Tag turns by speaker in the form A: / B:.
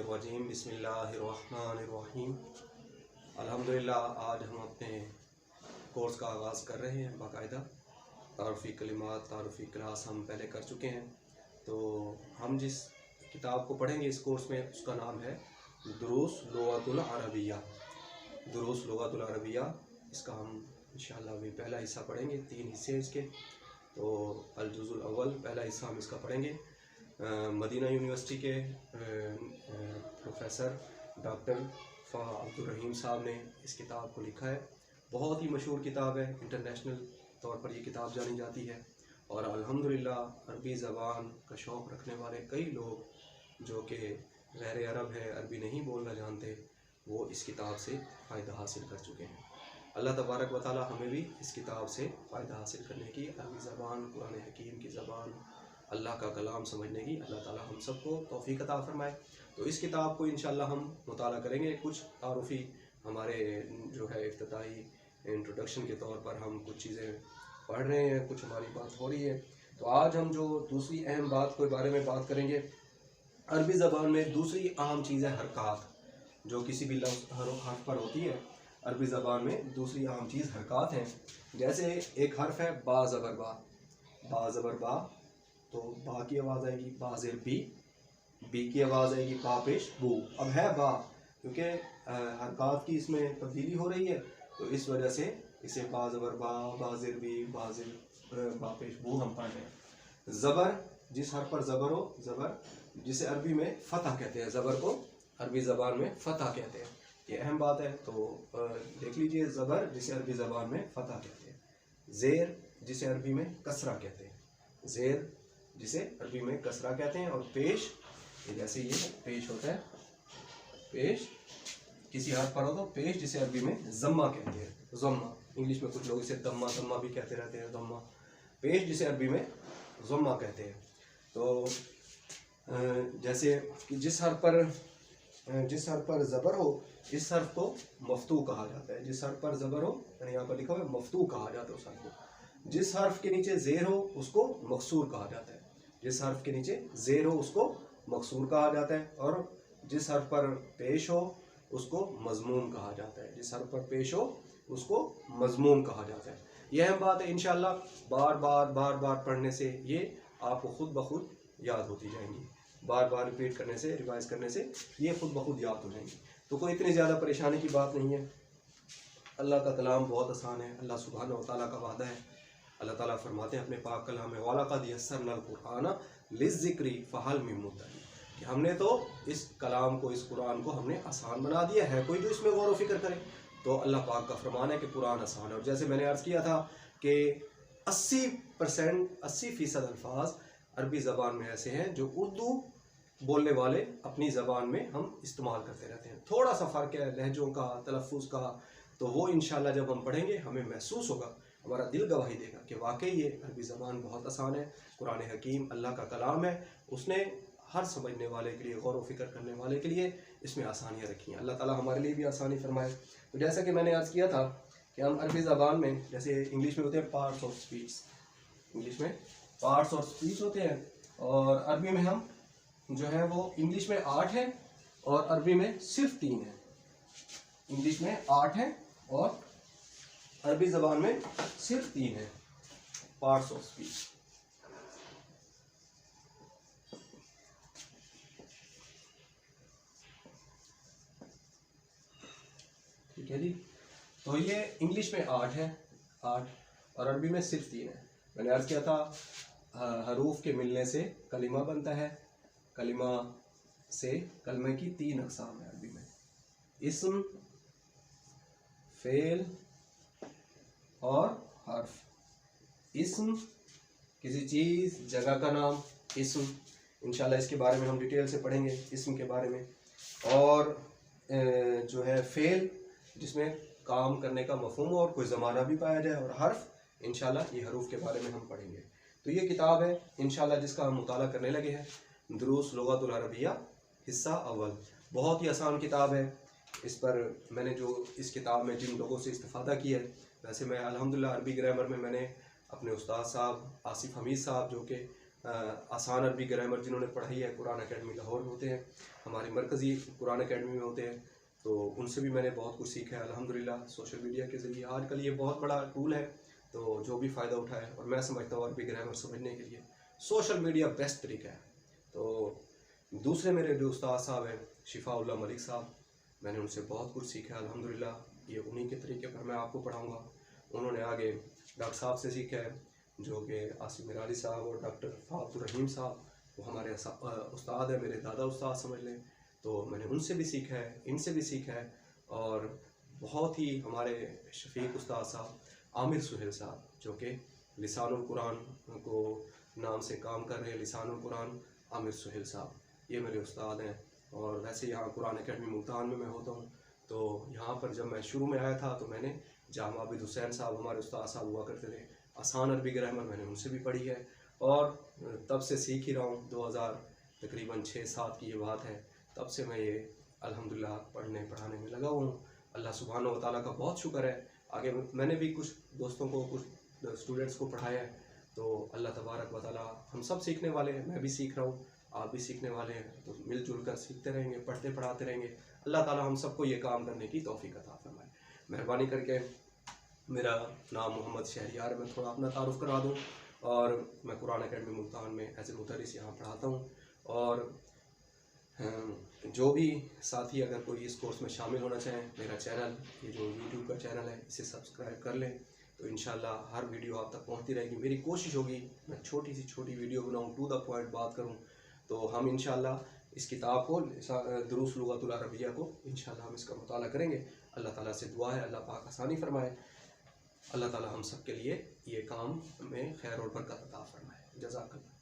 A: शैतानिर्रजीम बिस्मिल्लाहिर्रहमानिर्रहीम। अल्हम्दुलिल्लाह आज हम अपने कोर्स का आगाज़ कर रहे हैं। बाकायदा तारुफ़ी कलिमात तारुफ़ी क्लास हम पहले कर चुके हैं। तो हम जिस किताब को पढ़ेंगे इस कोर्स में उसका नाम है दुरूस लुग़तुल अरबिया। दुरूस लुग़तुल अरबिया, इसका हम इंशाअल्लाह अभी पहला हिस्सा पढ़ेंगे। 3 हिस्से हैं इसके। तो अल-जुज़ुल अव्वल पहला हिस्सा हम इसका पढ़ेंगे। मदीना यूनिवर्सिटी के प्रोफेसर डॉक्टर फ़ाह अब्दुल रहीम साहब ने इस किताब को लिखा है। बहुत ही मशहूर किताब है, इंटरनेशनल तौर पर ये किताब जानी जाती है। और अल्हम्दुलिल्लाह अरबी ज़बान का शौक़ रखने वाले कई लोग जो कि गैर अरब है, अरबी नहीं बोलना जानते, वो इस किताब से फ़ायदा हासिल कर चुके हैं। अल्लाह तबारक व तआला हमें भी इस किताब से फ़ायदा हासिल करने की, अरबी ज़बान, कुरान हकीम की ज़बान, अल्लाह का कलाम समझने की अल्लाह ताला हम सबको तौफ़ीक़ अता फ़रमाए। तो इस किताब को इंशाअल्लाह हम मुताला करेंगे। कुछ तारुफ़ी हमारे जो है इफ्तिताही इंट्रोडक्शन के तौर पर हम कुछ चीज़ें पढ़ रहे हैं, कुछ हमारी बात हो रही है। तो आज हम जो दूसरी अहम बात के बारे में बात करेंगे, अरबी ज़बान में दूसरी अहम चीज़ है हरकत, जो किसी भी लफ्ज़ हर्फ पर होती है। अरबी ज़बान में दूसरी अहम चीज़ हरकत हैं। जैसे एक हर्फ है बा ज़बर बा, बा ज़बर बा, तो बा की आवाज़ आएगी बा ज़ेर बी, बी की आवाज़ आएगी बा पेश बू। अब है बा, क्योंकि हरकत की इसमें तब्दीली हो रही है, तो इस वजह से इसे बा ज़बर बा, बा ज़ेर बी, बा ज़ेर बा पेश बू हम पढ़ रहे हैं। ज़बर, जिस हर पर ज़बर हो, ज़बर जिसे अरबी में फ़तह कहते हैं, ज़बर को अरबी ज़बान में फ़तह कहते हैं। ये अहम बात है। तो देख लीजिए, ज़बर जिसे अरबी ज़बान में फ़तह कहते हैं, ज़ेर जिसे अरबी में कसरा कहते हैं, ज़ेर जिसे अरबी में कसरा कहते हैं, और पेश, जैसे ये पेश होता है, पेश किसी हर्फ पर हो तो पेश जिसे अरबी में ज़म्मा कहते हैं, ज़म्मा। इंग्लिश में कुछ लोग इसे दम्मा दम्मा भी कहते रहते हैं, दम्मा। पेश जिसे अरबी में ज़म्मा कहते हैं। तो जैसे कि जिस हर्फ पर ज़बर हो, इस हर्फ को मफ्तू कहा जाता है। जिस हर्फ पर ज़बर हो, यानी यहाँ पर लिखा हुआ है मफ्तू कहा जाता है उस हर्फ को। जिस हर्फ के नीचे ज़ेर हो उसको मकसूर कहा जाता है। जिस हर्फ के नीचे ज़ेर हो उसको मकसूर कहा जाता है। और जिस हर्फ पर पेश हो उसको मज़मूम कहा जाता है। जिस हर्फ पर पेश हो उसको मज़मूम कहा जाता है। यह अहम बात है। इंशाअल्लाह बार बार पढ़ने से ये आपको खुद ब खुद याद होती जाएंगी। बार बार रिपीट करने से, रिवाइज करने से ये खुद ब खुद याद हो जाएंगी। तो कोई इतनी ज़्यादा परेशानी की बात नहीं है। अल्लाह का कलाम बहुत आसान है। अल्लाह सुब्हानहू व तआला का वादा है। अल्लाह ताला फरमाते हैं अपने पाक कलाम में, वलक़द यस्सरनल कुरआन लिज़्ज़िक्रि फ़हल मिन मुद्दकिर, कि हमने तो इस कलाम को, इस कुरान को हमने आसान बना दिया है, कोई जो इसमें गौर व फिक्र करे। तो अल्लाह पाक का फरमान है कि कुरान आसान है। और जैसे मैंने अर्ज़ किया था कि 80% अल्फाज अरबी ज़बान में ऐसे हैं जो उर्दू बोलने वाले अपनी ज़बान में हम इस्तेमाल करते रहते हैं। थोड़ा सा फ़र्क है लहजों का, तलफ़्फ़ुज़ का। तो वो इंशाअल्लाह जब हम पढ़ेंगे हमें महसूस होगा, हमारा दिल गवाही देगा कि वाकई ये अरबी ज़बान बहुत आसान है। कुरान हकीम अल्लाह का कलाम है, उसने हर समझने वाले के लिए, गौर व फिक्र करने वाले के लिए इसमें आसानियाँ रखी हैं। अल्लाह ताला हमारे लिए भी आसानी फरमाए। तो जैसा कि मैंने अर्ज़ किया था कि हम अरबी ज़बान में, जैसे इंग्लिश में होते हैं पार्ट्स ऑफ स्पीच, इंग्लिश में पार्ट्स ऑफ स्पीच होते हैं, और अरबी में हम जो है वो इंग्लिश में 8 है और अरबी में सिर्फ 3 है। इंग्लिश में 8 है और अरबी ज़बान में सिर्फ 3 है पार्ट्स ऑफ स्पीच। ठीक है जी। तो ये इंग्लिश में 8 है, 8, और अरबी में सिर्फ 3 है। मैंने अर्ज़ किया था हरूफ के मिलने से कलिमा बनता है। कलिमा से कलमे की 3 अक़साम है अरबी में, इस्म, फ़ेल और हर्फ। इस्म किसी चीज़, जगह का नाम, इस्म। इंशाल्लाह इसके बारे में हम डिटेल से पढ़ेंगे, इस्म के बारे में। और जो है फ़ेल, जिसमें काम करने का मफ़हूम और कोई ज़माना भी पाया जाए, और हर्फ इंशाल्लाह ये हरूफ के बारे में हम पढ़ेंगे। तो ये किताब है इंशाल्लाह जिसका हम मुताला करने लगे हैं, दुरूस लुग़तुल अरबिया हिस्सा अव्वल। बहुत ही आसान किताब है। इस पर मैंने जो इस किताब में जिन लोगों से इस्तिफ़ादा किया है, वैसे मैं अल्हम्दुलिल्लाह अरबी ग्रामर में मैंने अपने उस्ताद साहब आसिफ़ हमीद साहब, जो कि आसान अरबी ग्रामर जिन्होंने पढ़ाई है कुरान अकेडमी लाहौर में होते हैं, हमारी मरकज़ी कुरान अकेडमी में होते हैं, तो उनसे भी मैंने बहुत कुछ सीखा है अल्हम्दुलिल्लाह सोशल मीडिया के ज़रिए। आजकल ये बहुत बड़ा टूल है, तो जो भी फ़ायदा उठाए, और मैं समझता हूँ अरबी ग्रामर समझने के लिए सोशल मीडिया बेस्ट तरीका है। तो दूसरे मेरे जो उस्ताद साहब हैं शिफाउल्लाह मलिक साहब, मैंने उनसे बहुत कुछ सीखा है अल्हम्दुलिल्लाह। ये उन्हीं के तरीके पर मैं आपको पढ़ाऊँगा। उन्होंने आगे डॉक्टर साहब से सीखा है जो कि आसिफ मिराली साहब और डॉक्टर फातुर रहीम साहब, वो हमारे उस्ताद है, मेरे दादा उस्ताद समझ लें। तो मैंने उनसे भी सीखा है, इनसे भी सीखा है। और बहुत ही हमारे शफीक उस्ताद साहब आमिर सुहेल साहब जो कि लिसानुल कुरान को नाम से काम कर रहे हैं, लिसानुल कुरान आमिर सुहेल साहब, ये मेरे उस्ताद हैं। और वैसे यहाँ कुरान अकेडमी मुल्तान में मैं होता हूँ, तो यहाँ पर जब मैं शुरू में आया था तो मैंने जामा आबिद हुसैन साहब हमारे उस्ताद साहब हुआ करते थे, आसान अरबी ग्रामर मैंने उनसे भी पढ़ी है, और तब से सीख ही रहा हूँ। 2000 तकरीबन 6-7 की ये बात है, तब से मैं ये अल्हम्दुलिल्लाह पढ़ने पढ़ाने में लगा हूँ। अल्लाह सुब्हानहू व तआला का बहुत शुक्र है। आगे मैंने भी कुछ दोस्तों को, कुछ स्टूडेंट्स को पढ़ाया है, तो अल्लाह तबारक व तआला, हम सब सीखने वाले हैं, मैं भी सीख रहा हूँ, आप भी सीखने वाले हैं, तो मिलजुल कर सीखते रहेंगे, पढ़ते पढ़ाते रहेंगे। अल्लाह ताला हम सबको ये काम करने की तौफीक अता फरमाए। मेहरबानी करके, मेरा नाम मोहम्मद शहरियार, मैं थोड़ा अपना तारुफ़ करा दूँ। और मैं कुरान अकेडमी मुल्तान में एज ए मुदर्रिस यहाँ पढ़ाता हूँ। और जो भी साथी अगर कोई इस कोर्स में शामिल होना चाहें, मेरा चैनल, ये जो यूट्यूब का चैनल है, इसे सब्सक्राइब कर लें, तो इंशाल्लाह हर वीडियो आप तक पहुंचती रहेगी। मेरी कोशिश होगी मैं छोटी सी छोटी वीडियो बनाऊं, टू द पॉइंट बात करूं, तो हम इंशाल्लाह इस किताब को, दुरूस लुगतुल अरबिया को, इंशाल्लाह हम इसका मुताला करेंगे। अल्लाह ताला से दुआ है अल्लाह पाक आसानी फरमाए। अल्लाह ताला हम सब के लिए ये काम में खैर और बरकत अता फरमाए। जज़ाकल्लाह।